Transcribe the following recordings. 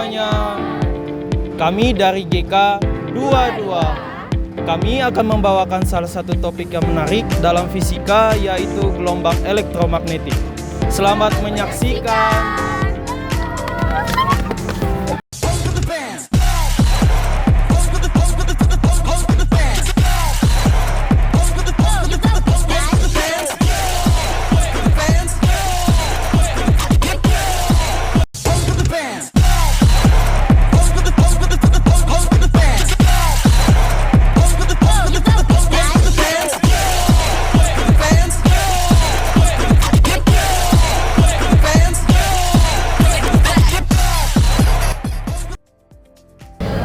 semuanya. Kami dari GK 22. Kami akan membawakan salah satu topik yang menarik dalam fisika, yaitu gelombang elektromagnetik. Selamat menyaksikan.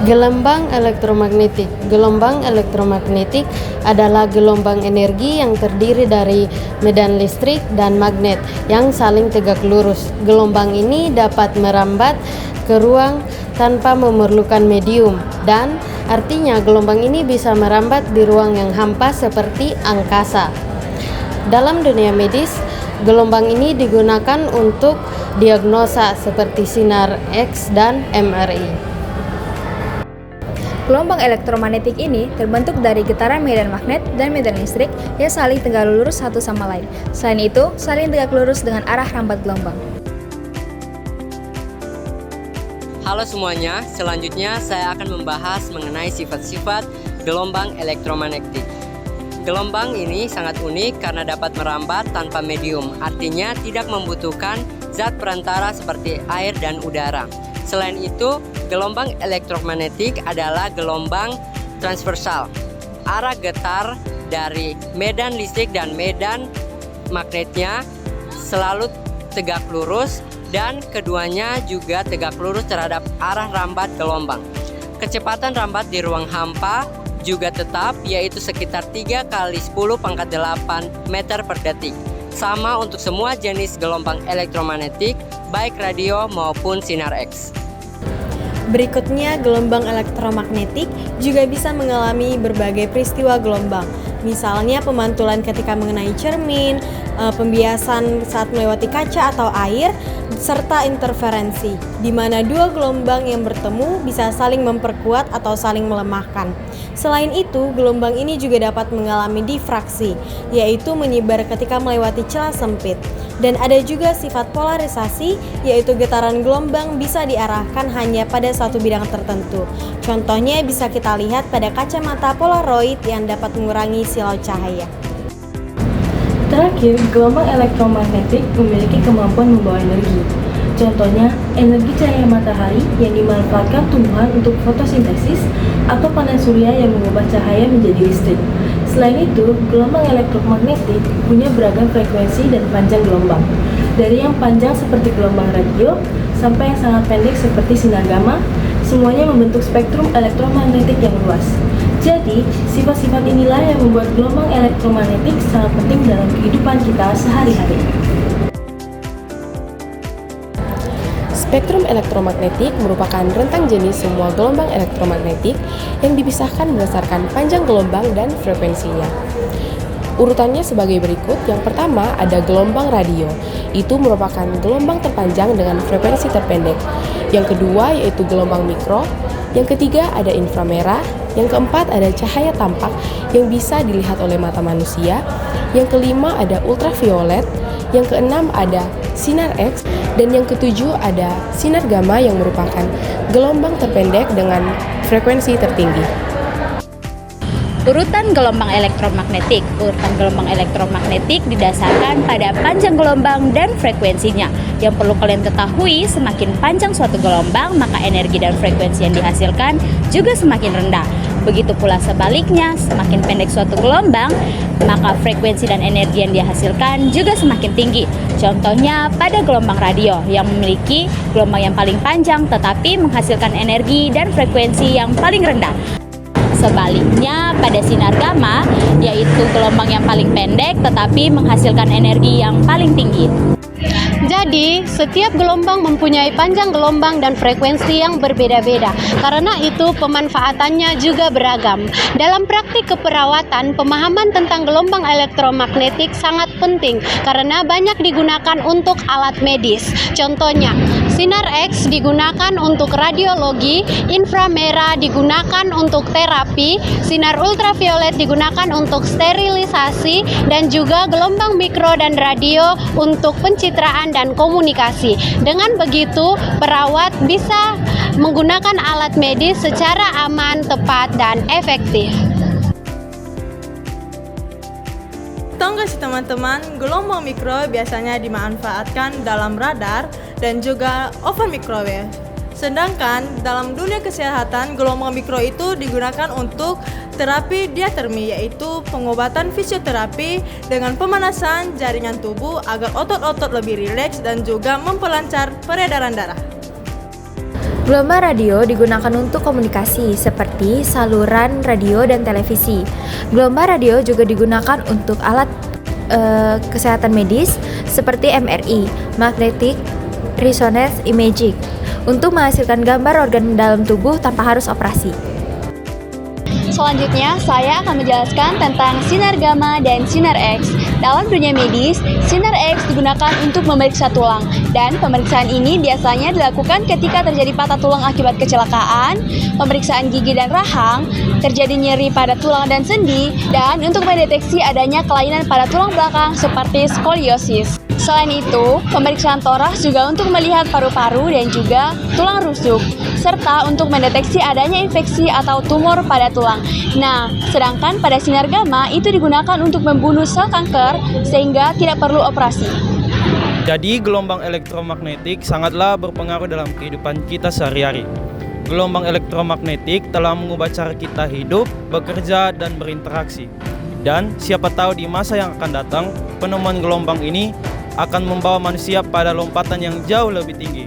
Gelombang elektromagnetik. Gelombang elektromagnetik adalah gelombang energi yang terdiri dari medan listrik dan magnet yang saling tegak lurus. Gelombang ini dapat merambat ke ruang tanpa memerlukan medium, dan artinya gelombang ini bisa merambat di ruang yang hampa seperti angkasa. Dalam dunia medis, gelombang ini digunakan untuk diagnosa seperti sinar X dan MRI. Gelombang elektromagnetik ini terbentuk dari getaran medan magnet dan medan listrik yang saling tegak lurus satu sama lain. Selain itu, saling tegak lurus dengan arah rambat gelombang. Halo semuanya, selanjutnya saya akan membahas mengenai sifat-sifat gelombang elektromagnetik. Gelombang ini sangat unik karena dapat merambat tanpa medium, artinya tidak membutuhkan zat perantara seperti air dan udara. Selain itu, gelombang elektromagnetik adalah gelombang transversal. Arah getar dari medan listrik dan medan magnetnya selalu tegak lurus, dan keduanya juga tegak lurus terhadap arah rambat gelombang. Kecepatan rambat di ruang hampa juga tetap, yaitu sekitar 3 kali 10⁸ meter per detik. Sama untuk semua jenis gelombang elektromagnetik, baik radio maupun sinar X. Berikutnya, gelombang elektromagnetik juga bisa mengalami berbagai peristiwa gelombang. Misalnya pemantulan ketika mengenai cermin, pembiasan saat melewati kaca atau air, serta interferensi, di mana dua gelombang yang bertemu bisa saling memperkuat atau saling melemahkan. Selain itu, gelombang ini juga dapat mengalami difraksi, yaitu menyebar ketika melewati celah sempit. Dan ada juga sifat polarisasi, yaitu getaran gelombang bisa diarahkan hanya pada satu bidang tertentu. Contohnya bisa kita lihat pada kacamata polaroid yang dapat mengurangi silau cahaya. Terakhir, gelombang elektromagnetik memiliki kemampuan membawa energi. Contohnya, energi cahaya matahari yang dimanfaatkan tumbuhan untuk fotosintesis atau panen surya yang mengubah cahaya menjadi listrik. Selain itu, gelombang elektromagnetik punya beragam frekuensi dan panjang gelombang. Dari yang panjang seperti gelombang radio sampai yang sangat pendek seperti sinar gamma, semuanya membentuk spektrum elektromagnetik yang luas. Jadi, sifat-sifat inilah yang membuat gelombang elektromagnetik sangat penting dalam kehidupan kita sehari-hari. Spektrum elektromagnetik merupakan rentang jenis semua gelombang elektromagnetik yang dipisahkan berdasarkan panjang gelombang dan frekuensinya. Urutannya sebagai berikut. Yang pertama ada gelombang radio. Itu merupakan gelombang terpanjang dengan frekuensi terpendek. Yang kedua yaitu gelombang mikro. Yang ketiga ada inframerah. Yang keempat ada cahaya tampak yang bisa dilihat oleh mata manusia. Yang kelima ada ultraviolet. Yang keenam ada sinar X, dan yang ketujuh ada sinar gamma yang merupakan gelombang terpendek dengan frekuensi tertinggi. Urutan gelombang elektromagnetik. Urutan gelombang elektromagnetik didasarkan pada panjang gelombang dan frekuensinya. Yang perlu kalian ketahui, semakin panjang suatu gelombang, maka energi dan frekuensi yang dihasilkan juga semakin rendah. Begitu pula sebaliknya, semakin pendek suatu gelombang, maka frekuensi dan energi yang dihasilkan juga semakin tinggi. Contohnya pada gelombang radio yang memiliki gelombang yang paling panjang tetapi menghasilkan energi dan frekuensi yang paling rendah. Sebaliknya pada sinar gamma, yaitu gelombang yang paling pendek tetapi menghasilkan energi yang paling tinggi. Jadi, setiap gelombang mempunyai panjang gelombang dan frekuensi yang berbeda-beda. Karena itu, pemanfaatannya juga beragam. Dalam praktik keperawatan, pemahaman tentang gelombang elektromagnetik sangat penting karena banyak digunakan untuk alat medis. Contohnya, Sinar X digunakan untuk radiologi, inframerah digunakan untuk terapi, sinar ultraviolet digunakan untuk sterilisasi, dan juga gelombang mikro dan radio untuk pencitraan dan komunikasi. Dengan begitu, perawat bisa menggunakan alat medis secara aman, tepat, dan efektif. Tahu nggak sih teman-teman, gelombang mikro biasanya dimanfaatkan dalam radar dan juga oven microwave. Sedangkan dalam dunia kesehatan, gelombang mikro itu digunakan untuk terapi diatermi, yaitu pengobatan fisioterapi dengan pemanasan jaringan tubuh agar otot-otot lebih rileks dan juga memperlancar peredaran darah. Gelombang radio digunakan untuk komunikasi seperti saluran radio dan televisi. Gelombang radio juga digunakan untuk alat kesehatan medis seperti MRI, magnetic resonance imaging, untuk menghasilkan gambar organ dalam tubuh tanpa harus operasi. Selanjutnya, saya akan menjelaskan tentang sinar gamma dan sinar X. Dalam dunia medis, sinar X digunakan untuk memeriksa tulang, dan pemeriksaan ini biasanya dilakukan ketika terjadi patah tulang akibat kecelakaan, pemeriksaan gigi dan rahang, terjadi nyeri pada tulang dan sendi, dan untuk mendeteksi adanya kelainan pada tulang belakang seperti skoliosis. Selain itu, pemeriksaan toraks juga untuk melihat paru-paru dan juga tulang rusuk, serta untuk mendeteksi adanya infeksi atau tumor pada tulang. Nah, sedangkan pada sinar gamma itu digunakan untuk membunuh sel kanker sehingga tidak perlu operasi. Jadi gelombang elektromagnetik sangatlah berpengaruh dalam kehidupan kita sehari-hari. Gelombang elektromagnetik telah mengubah cara kita hidup, bekerja, dan berinteraksi. Dan siapa tahu di masa yang akan datang, penemuan gelombang ini akan membawa manusia pada lompatan yang jauh lebih tinggi.